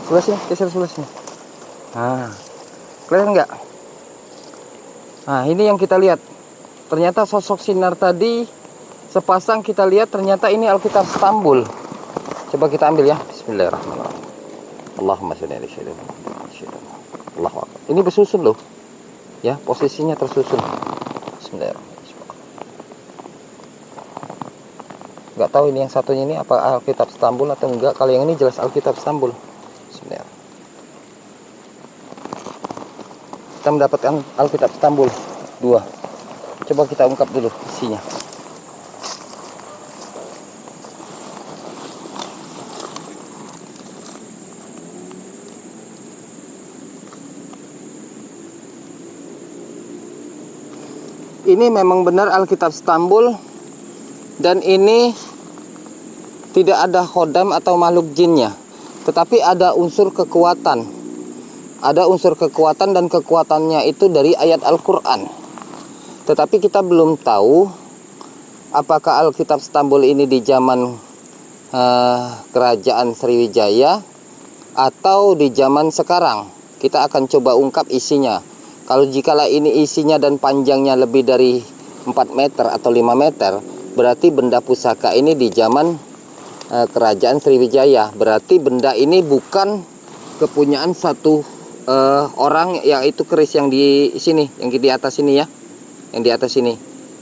Sebelah sini, geser sebelah sini. Nah, kelihatan nggak? Nah, ini yang kita lihat. Ternyata sosok sinar tadi sepasang kita lihat, ternyata ini Alkitab Stambul. Coba kita ambil ya. Bismillahirrahmanirrahim. Allahumma sholli ala sayyidina Muhammad. Allahu akbar. Ini bersusun loh. Ya, posisinya tersusun. Bismillahirrahmanirrahim. Nggak tahu ini yang satunya ini apa Alkitab Stambul atau enggak. Kalau yang ini jelas Alkitab Stambul. Bismillahirrahmanirrahim. Kita mendapatkan Alkitab Stambul 2. Coba kita ungkap dulu isinya. Ini memang benar Alkitab Stambul, dan ini tidak ada khodam atau makhluk jinnya, tetapi ada unsur kekuatan. Ada unsur kekuatan, dan kekuatannya itu dari ayat Al-Quran. Tetapi kita belum tahu apakah Alkitab Stambul ini di zaman kerajaan Sriwijaya atau di zaman sekarang. Kita akan coba ungkap isinya. Kalau jikalau ini isinya dan panjangnya lebih dari 4 meter atau 5 meter, berarti benda pusaka ini di zaman kerajaan Sriwijaya. Berarti benda ini bukan kepunyaan satu orang, yaitu keris yang di sini, yang di atas sini ya, yang di atas sini.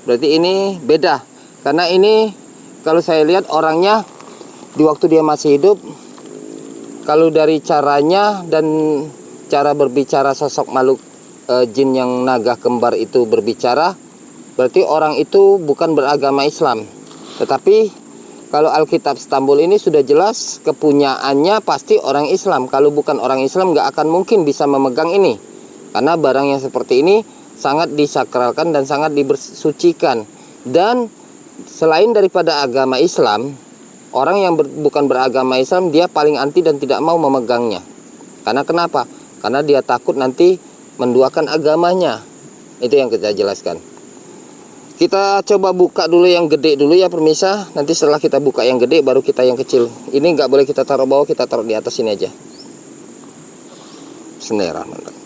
Berarti ini beda, karena ini kalau saya lihat orangnya di waktu dia masih hidup, kalau dari caranya dan cara berbicara sosok makhluk jin yang naga kembar itu berbicara, berarti orang itu bukan beragama Islam. Tetapi kalau Alkitab Stambul ini sudah jelas kepunyaannya pasti orang Islam. Kalau bukan orang Islam nggak akan mungkin bisa memegang ini, karena barang yang seperti ini sangat disakralkan dan sangat dibersucikan. Dan selain daripada agama Islam, orang yang bukan beragama Islam dia paling anti dan tidak mau memegangnya. Karena kenapa? Karena dia takut nanti menduakan agamanya. Itu yang kita jelaskan. Kita coba buka dulu yang gede dulu ya pemirsa. Nanti setelah kita buka yang gede baru kita yang kecil. Ini nggak boleh kita taruh bawah, kita taruh di atas sini aja. Bismillahirrahmanirrahim.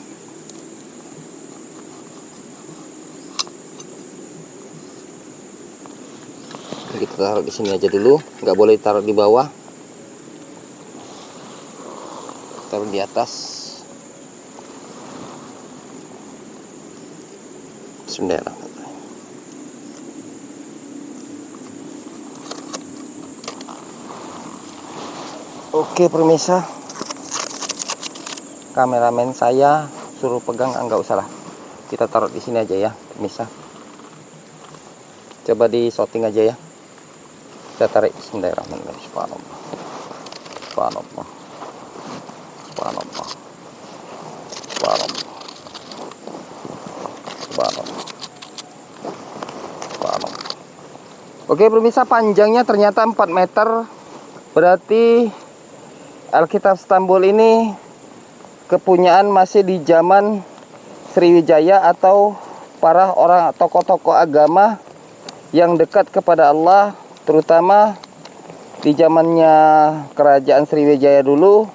Kita taruh di sini aja dulu, nggak boleh taruh di bawah. Taruh di atas. Bismillahirrahmanirrahim. Oke pemirsa, kameramen saya suruh pegang, nggak usah lah, kita taruh di sini aja ya pemirsa. Coba di shooting aja ya. Kita tarik. Bismillahirrahmanirrahim. Subhanallah, subhanallah, subhanallah, subhanallah, subhanallah. Oke pemirsa, panjangnya ternyata 4 meter. Berarti Alkitab Stambul ini kepunyaan masih di zaman Sriwijaya atau para orang tokoh-tokoh agama yang dekat kepada Allah. Terutama di zamannya kerajaan Sriwijaya dulu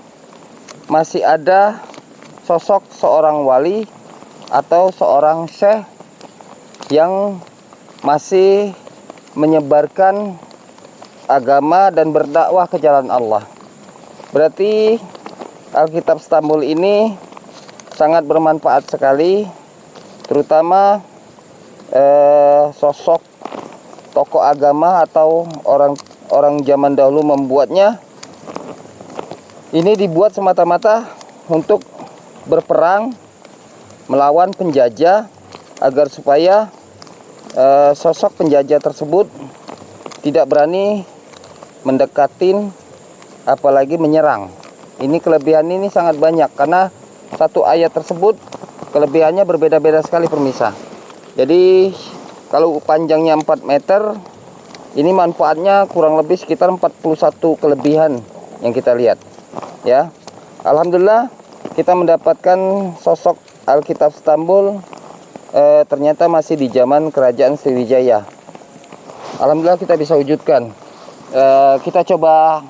masih ada sosok seorang wali atau seorang syekh yang masih menyebarkan agama dan berdakwah ke jalan Allah. Berarti Alkitab Stambul ini sangat bermanfaat sekali, terutama sosok tokoh agama atau orang zaman dahulu membuatnya. Ini dibuat semata-mata untuk berperang melawan penjajah, agar supaya sosok penjajah tersebut tidak berani mendekatin apalagi menyerang. Ini kelebihan ini sangat banyak, karena satu ayat tersebut kelebihannya berbeda-beda sekali pemirsa. Jadi kalau panjangnya 4 meter, ini manfaatnya kurang lebih sekitar 41 kelebihan yang kita lihat ya. Alhamdulillah kita mendapatkan sosok Alkitab Stambul ternyata masih di zaman kerajaan Sriwijaya. Alhamdulillah kita bisa wujudkan. Kita coba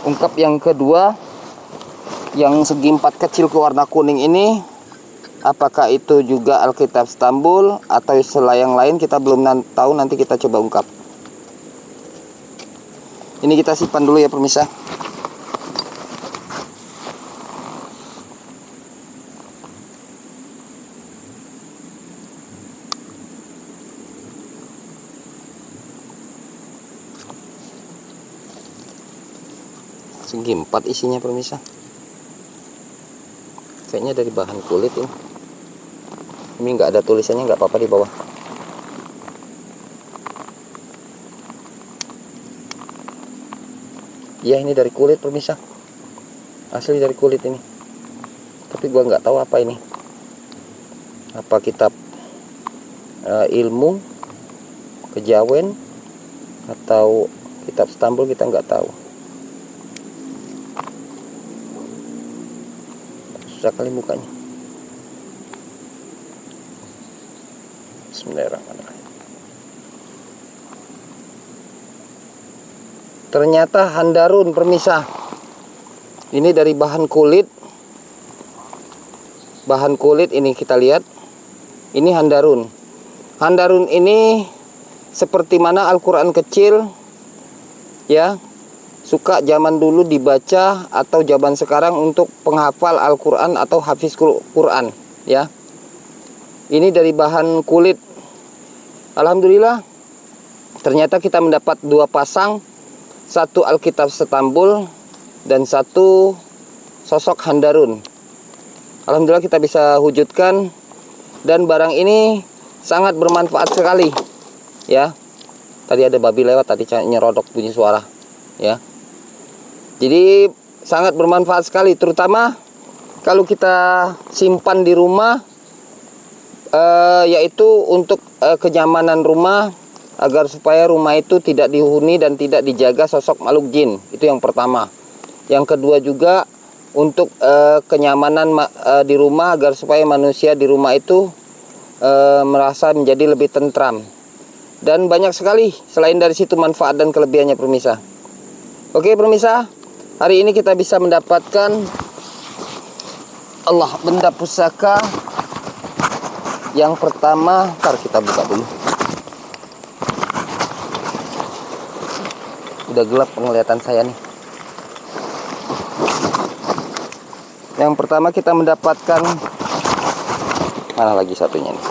ungkap yang kedua, yang segi 4 kecil ke warna kuning ini. Apakah itu juga Alkitab Stambul atau yang lain, kita belum tahu, nanti kita coba ungkap. Ini kita simpan dulu ya pemirsa. Segi 4 isinya pemirsa. Kayaknya dari bahan kulit ini. Ini nggak ada tulisannya, nggak apa-apa di bawah. Ya, ini dari kulit pemirsa. Asli dari kulit ini. Tapi gua nggak tahu apa ini. Apa kitab ilmu kejawen atau kitab Stambul, kita nggak tahu. Susah kali mukanya. Bismillahirrahmanirrahim. Ternyata handarun pemirsa. Ini dari bahan kulit. Bahan kulit ini kita lihat. Ini handarun. Handarun ini seperti mana Al-Quran kecil, ya, suka zaman dulu dibaca atau zaman sekarang untuk penghafal Al-Quran atau hafiz Quran, ya. Ini dari bahan kulit. Alhamdulillah, ternyata kita mendapat 2 pasang, satu Alkitab Stambul dan satu sosok handarun. Alhamdulillah kita bisa wujudkan, dan barang ini sangat bermanfaat sekali, ya. Tadi ada babi lewat, tadi nyerodok bunyi suara, ya. Jadi sangat bermanfaat sekali, terutama kalau kita simpan di rumah, yaitu untuk kenyamanan rumah, agar supaya rumah itu tidak dihuni dan tidak dijaga sosok makhluk jin. Itu yang pertama. Yang kedua juga untuk kenyamanan di rumah, agar supaya manusia di rumah itu merasa menjadi lebih tentram. Dan banyak sekali selain dari situ manfaat dan kelebihannya pemirsa. Oke pemirsa, hari ini kita bisa mendapatkan benda pusaka yang pertama. Ntar kita buka dulu. Udah gelap penglihatan saya nih. Yang pertama kita mendapatkan, mana lagi satunya nih?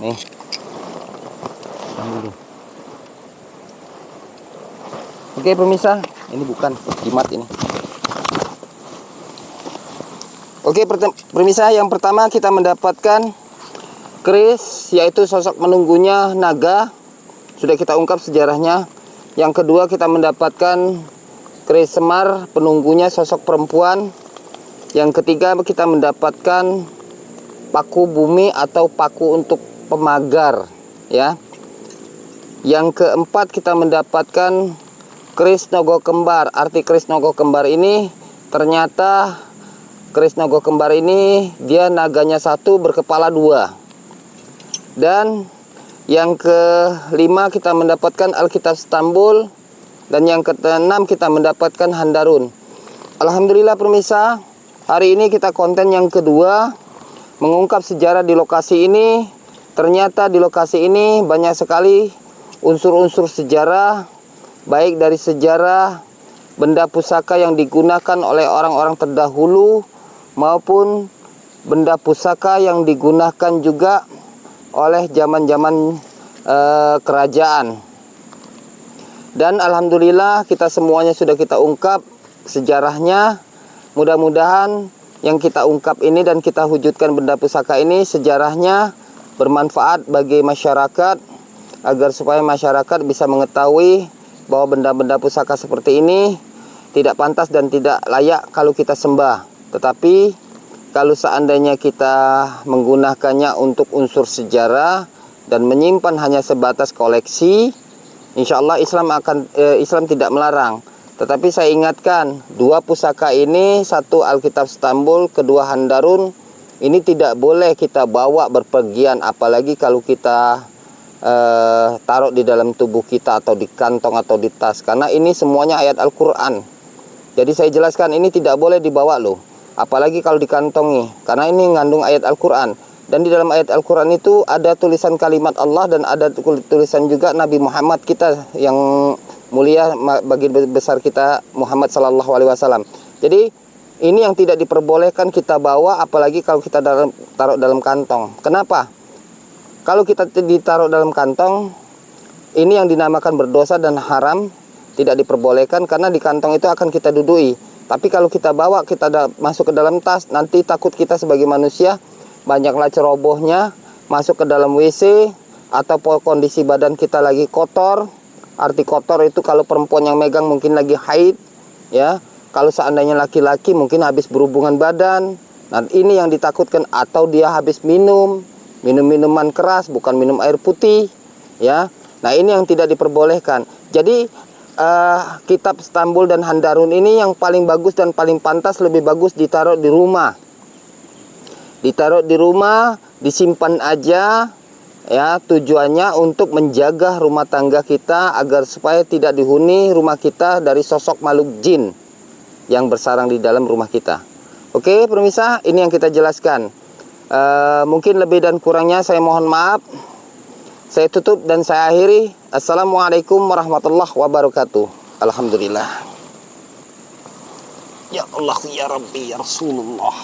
Nih. Dulu. Oke pemirsa, ini bukan jimat ini. Oke pemirsa, yang pertama kita mendapatkan keris, yaitu sosok menunggunya naga. Sudah kita ungkap sejarahnya. Yang kedua kita mendapatkan keris semar, penunggunya sosok perempuan. Yang ketiga kita mendapatkan paku bumi atau paku untuk pemagar, ya. Yang keempat kita mendapatkan keris nogo kembar. Arti keris nogo kembar ini, ternyata keris nogo kembar ini dia naganya 1 berkepala 2. Dan yang kelima kita mendapatkan Alkitab Stambul. Dan yang keenam kita mendapatkan handarun. Alhamdulillah pemirsa, hari ini kita konten yang kedua, mengungkap sejarah di lokasi ini. Ternyata di lokasi ini banyak sekali unsur-unsur sejarah, baik dari sejarah benda pusaka yang digunakan oleh orang-orang terdahulu, maupun benda pusaka yang digunakan juga oleh zaman-zaman kerajaan. Dan alhamdulillah kita semuanya sudah kita ungkap sejarahnya. Mudah-mudahan yang kita ungkap ini dan kita wujudkan benda pusaka ini, sejarahnya bermanfaat bagi masyarakat, agar supaya masyarakat bisa mengetahui bahwa benda-benda pusaka seperti ini tidak pantas dan tidak layak kalau kita sembah. Tetapi kalau seandainya kita menggunakannya untuk unsur sejarah dan menyimpan hanya sebatas koleksi, insya Allah Islam tidak melarang. Tetapi saya ingatkan, 2 pusaka ini, 1 Alkitab Stambul, kedua handarun, ini tidak boleh kita bawa berpergian, apalagi kalau kita taruh di dalam tubuh kita atau di kantong atau di tas, karena ini semuanya ayat Al-Quran. Jadi saya jelaskan, ini tidak boleh dibawa loh. apalagi kalau dikantongi, karena ini mengandung ayat Al-Quran. Dan di dalam ayat Al-Quran itu ada tulisan kalimat Allah dan ada tulisan juga Nabi Muhammad kita yang mulia, bagi besar kita Muhammad Sallallahu Alaihi Wasallam. Jadi ini yang tidak diperbolehkan kita bawa, apalagi kalau kita taruh dalam kantong. Kenapa? Kalau kita ditaruh dalam kantong, ini yang dinamakan berdosa dan haram, tidak diperbolehkan karena di kantong itu akan kita dudui. Tapi kalau kita bawa, kita masuk ke dalam tas, nanti takut kita sebagai manusia banyaklah cerobohnya masuk ke dalam WC, atau kondisi badan kita lagi kotor. Arti kotor itu kalau perempuan yang megang mungkin lagi haid, ya. Kalau seandainya laki-laki mungkin habis berhubungan badan. Nah, ini yang ditakutkan. Atau dia habis minum minuman keras, bukan minum air putih, ya. Nah, ini yang tidak diperbolehkan. Jadi kitab Istanbul dan Handarun ini yang paling bagus dan paling pantas, lebih bagus ditaruh di rumah. Ditaruh di rumah, disimpan aja, ya. Tujuannya untuk menjaga rumah tangga kita agar supaya tidak dihuni rumah kita dari sosok makhluk jin yang bersarang di dalam rumah kita. Oke, pemirsa, ini yang kita jelaskan. Mungkin lebih dan kurangnya saya mohon maaf. Saya tutup dan saya akhiri. Assalamualaikum warahmatullahi wabarakatuh. Alhamdulillah. Ya Allah, ya Rabbi, ya Rasulullah.